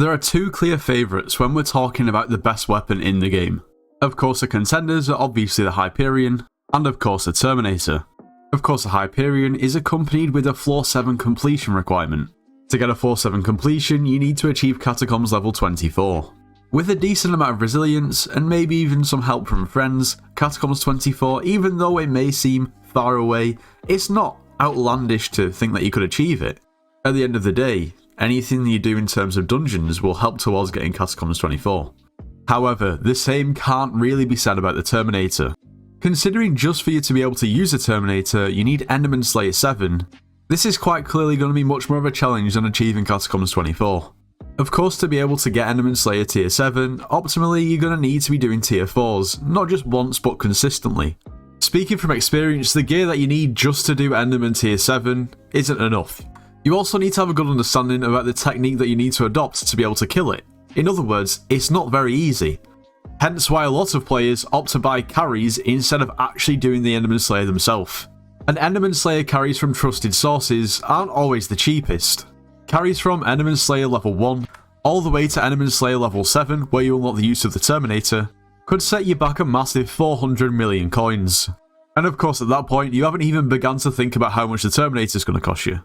There are two clear favourites when we're talking about the best weapon in the game. Of course, the contenders are obviously the Hyperion, and of course the Terminator. Of course, the Hyperion is accompanied with a floor 7 completion requirement. To get a floor 7 completion, you need to achieve Catacombs level 24. With a decent amount of resilience, and maybe even some help from friends, Catacombs 24, even though it may seem far away, it's not outlandish to think that you could achieve it. At the end of the day, anything you do in terms of dungeons will help towards getting Catacombs 24. However, the same can't really be said about the Terminator. Considering just for you to be able to use a Terminator, you need Enderman Slayer 7, this is quite clearly going to be much more of a challenge than achieving Catacombs 24. Of course, to be able to get Enderman Slayer tier 7, optimally you're going to need to be doing tier 4s, not just once but consistently. Speaking from experience, the gear that you need just to do Enderman tier 7 isn't enough. You also need to have a good understanding about the technique that you need to adopt to be able to kill it. In other words, it's not very easy. Hence why a lot of players opt to buy carries instead of actually doing the Enderman Slayer themselves. And Enderman Slayer carries from trusted sources aren't always the cheapest. Carries from Enderman Slayer level 1 all the way to Enderman Slayer level 7, where you unlock the use of the Terminator, could set you back a massive 400 million coins. And of course at that point you haven't even begun to think about how much the Terminator is going to cost you.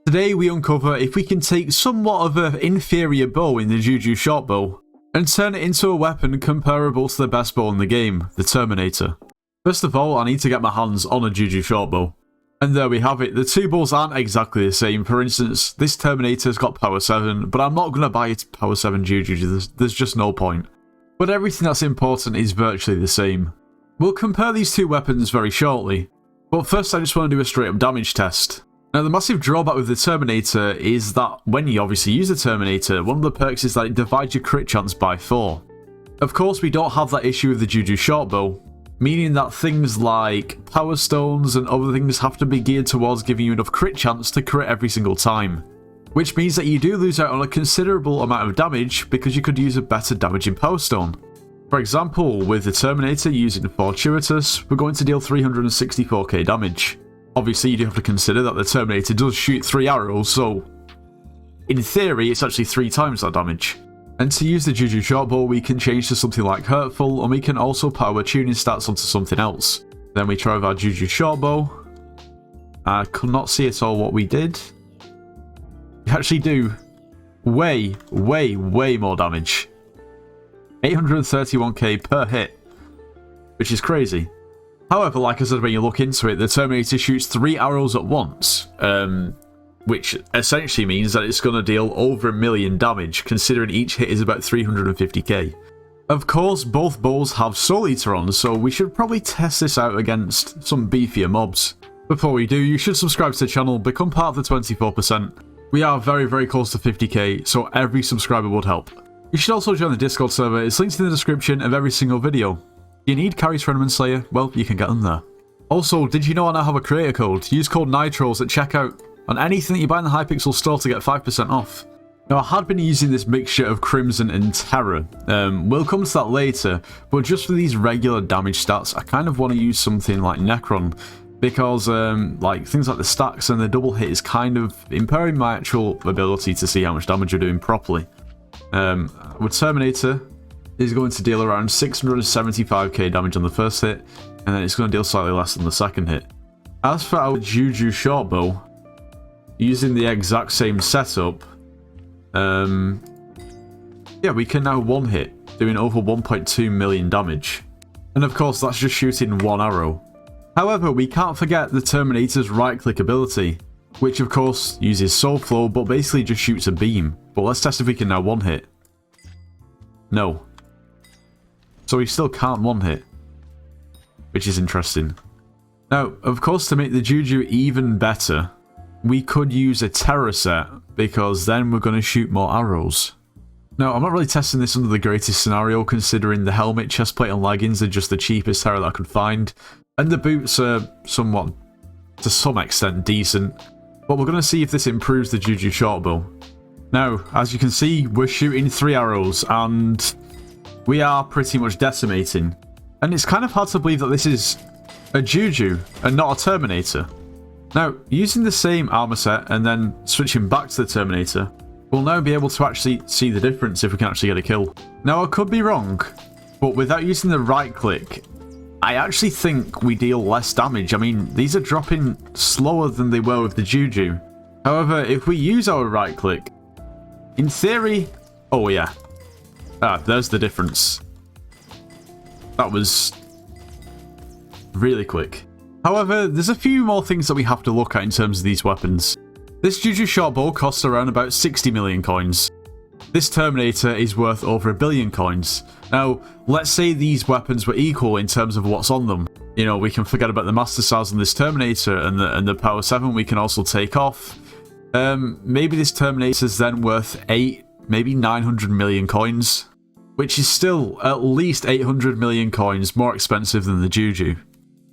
Today we uncover if we can take somewhat of an inferior bow in the Juju short bow and turn it into a weapon comparable to the best bow in the game, the Terminator. First of all, I need to get my hands on a Juju short bow. And there we have it. The two bows aren't exactly the same. For instance, this Terminator's got power 7, but I'm not going to buy its power 7 Juju, there's just no point. But everything that's important is virtually the same. We'll compare these two weapons very shortly, but first I just want to do a straight up damage test. Now the massive drawback with the Terminator is that when you obviously use the Terminator, one of the perks is that it divides your crit chance by 4. Of course we don't have that issue with the Juju short bow, meaning that things like power stones and other things have to be geared towards giving you enough crit chance to crit every single time. Which means that you do lose out on a considerable amount of damage because you could use a better damaging power stone. For example, with the Terminator using Fortuitous, we're going to deal 364k damage. Obviously you do have to consider that the Terminator does shoot 3 arrows, so in theory it's actually 3 times that damage. And to use the Juju shortbow we can change to something like Hurtful, and we can also power tuning stats onto something else. Then we try with our Juju shortbow. I could not see at all what we did. We actually do way more damage. 831k per hit, which is crazy. However, like I said, when you look into it, the Terminator shoots 3 arrows at once, which essentially means that it's going to deal over 1 million damage, considering each hit is about 350k. Of course, both bows have Soul Eater on, so we should probably test this out against some beefier mobs. Before we do, you should subscribe to the channel, become part of the 24%. We are very close to 50k, so every subscriber would help. You should also join the Discord server, it's linked in the description of every single video. You need carries for Enderman Slayer? Well, you can get them there. Also, did you know I now have a creator code? Use code NITROS at checkout on anything that you buy in the Hypixel store to get 5% off. Now, I had been using this mixture of Crimson and Terror. We'll come to that later, but just for these regular damage stats, I kind of want to use something like Necron, because like things like the stacks and the double hit is kind of impairing my actual ability to see how much damage you're doing properly. With Terminator, is going to deal around 675k damage on the first hit, and then it's going to deal slightly less on the second hit. As for our Juju shortbow, using the exact same setup, yeah, we can now one hit, doing over 1.2 million damage. And of course that's just shooting 1 arrow. However, we can't forget the Terminator's right click ability, which of course uses Soul Flow but basically just shoots a beam. But let's test if we can now one hit. No. So we still can't one hit, which is interesting. Now, of course, to make the Juju even better, we could use a Terror set, because then we're going to shoot more arrows. Now, I'm not really testing this under the greatest scenario, considering the helmet, chestplate and leggings are just the cheapest Terror that I could find, and the boots are somewhat, to some extent, decent, but we're going to see if this improves the Juju shortbow. Now, as you can see, we're shooting 3 arrows, and we are pretty much decimating. And it's kind of hard to believe that this is a Juju and not a Terminator. Now, using the same armor set and then switching back to the Terminator, we'll now be able to actually see the difference if we can actually get a kill. Now, I could be wrong, but without using the right click, I actually think we deal less damage. I mean, these are dropping slower than they were with the Juju. However, if we use our right click, in theory... Oh, yeah. There's the difference. That was really quick. However, there's a few more things that we have to look at in terms of these weapons. This Juju shortbow costs around about 60 million coins. This Terminator is worth over 1 billion coins. Now, let's say these weapons were equal in terms of what's on them. You know, we can forget about the Master Styles on this Terminator, and the Power 7 we can also take off. Maybe this Terminator's then worth 8, maybe 900 million coins, which is still at least 800 million coins more expensive than the Juju.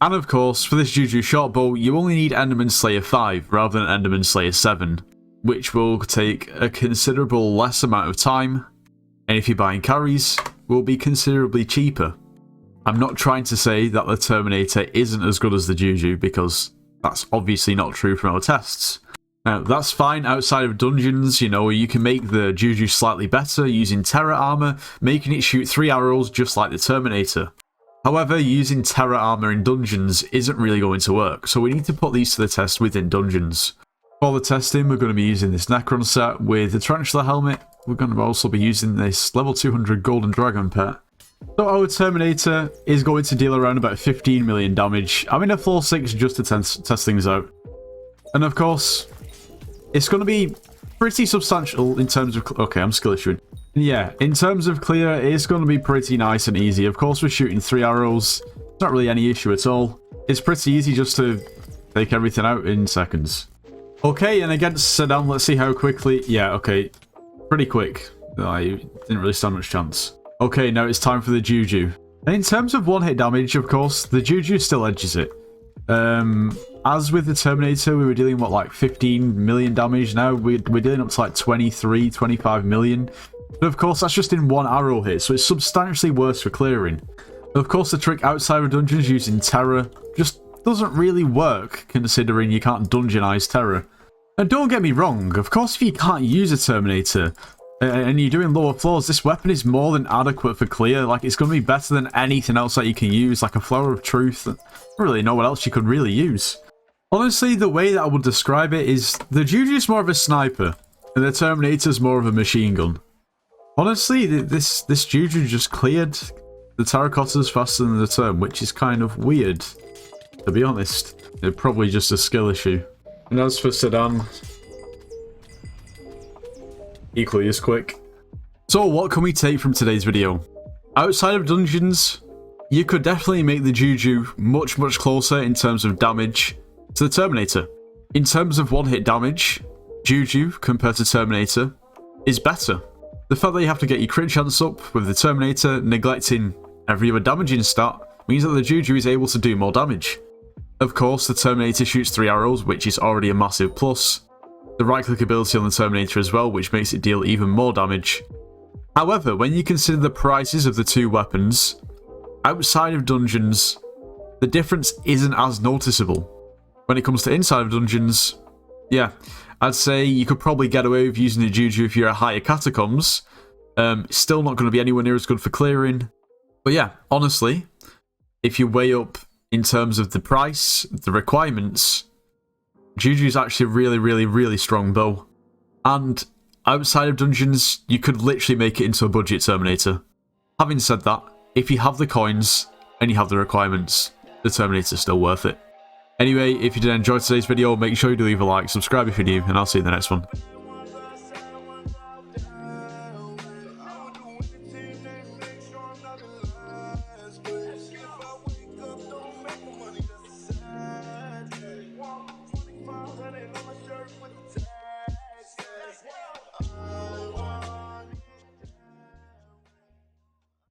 And of course, for this Juju shortbow, you only need Enderman Slayer 5 rather than Enderman Slayer 7, which will take a considerable less amount of time, and if you're buying carries, will be considerably cheaper. I'm not trying to say that the Terminator isn't as good as the Juju, because that's obviously not true from our tests. Now, that's fine outside of dungeons, you know, you can make the Juju slightly better using Terra Armor, making it shoot 3 arrows just like the Terminator. However, using Terra Armor in dungeons isn't really going to work, so we need to put these to the test within dungeons. For the testing, we're going to be using this Necron set with the Tarantula helmet. We're going to also be using this level 200 Golden Dragon pet. So our Terminator is going to deal around about 15 million damage. I'm in a floor 6 just to test things out. And of course, it's going to be pretty substantial in terms of... Okay, I'm skill issuing. Yeah, in terms of clear, it's going to be pretty nice and easy. Of course, we're shooting 3 arrows. It's not really any issue at all. It's pretty easy just to take everything out in seconds. Okay, and against Saddam, let's see how quickly... Yeah, okay. Pretty quick. I didn't really stand much chance. Okay, now it's time for the Juju. And in terms of one-hit damage, of course, the Juju still edges it. As with the Terminator, we were dealing, what, like 15 million damage? Now we're dealing up to like 23, 25 million. But of course, that's just in one arrow hit, so it's substantially worse for clearing. But of course, the trick outside of dungeons using Terra just doesn't really work, considering you can't dungeonize Terra. And don't get me wrong, of course, if you can't use a Terminator and you're doing lower floors, this weapon is more than adequate for clear. Like, it's going to be better than anything else that you can use, like a Flower of Truth. I don't really know what else you could really use. Honestly, the way that I would describe it is the Juju's more of a sniper, and the Terminator's more of a machine gun. Honestly, this Juju just cleared the terracottas faster than the Term, which is kind of weird, to be honest. It's probably just a skill issue. And as for Sedan, equally as quick. So what can we take from today's video? Outside of dungeons, you could definitely make the Juju much closer in terms of damage to the Terminator. In terms of one-hit damage, Juju, compared to Terminator, is better. The fact that you have to get your crit chance up with the Terminator, neglecting every other damaging stat, means that the Juju is able to do more damage. Of course, the Terminator shoots 3 arrows, which is already a massive plus. The right-click ability on the Terminator as well, which makes it deal even more damage. However, when you consider the prices of the two weapons, outside of dungeons, the difference isn't as noticeable. When it comes to inside of dungeons, yeah, I'd say you could probably get away with using the Juju if you're at higher catacombs. Still not going to be anywhere near as good for clearing. But yeah, honestly, if you weigh up in terms of the price, the requirements, Juju's actually a really strong bow. And outside of dungeons, you could literally make it into a budget Terminator. Having said that, if you have the coins and you have the requirements, the Terminator's still worth it. Anyway, if you did enjoy today's video, make sure you do leave a like, subscribe if you're new, and I'll see you in the next one.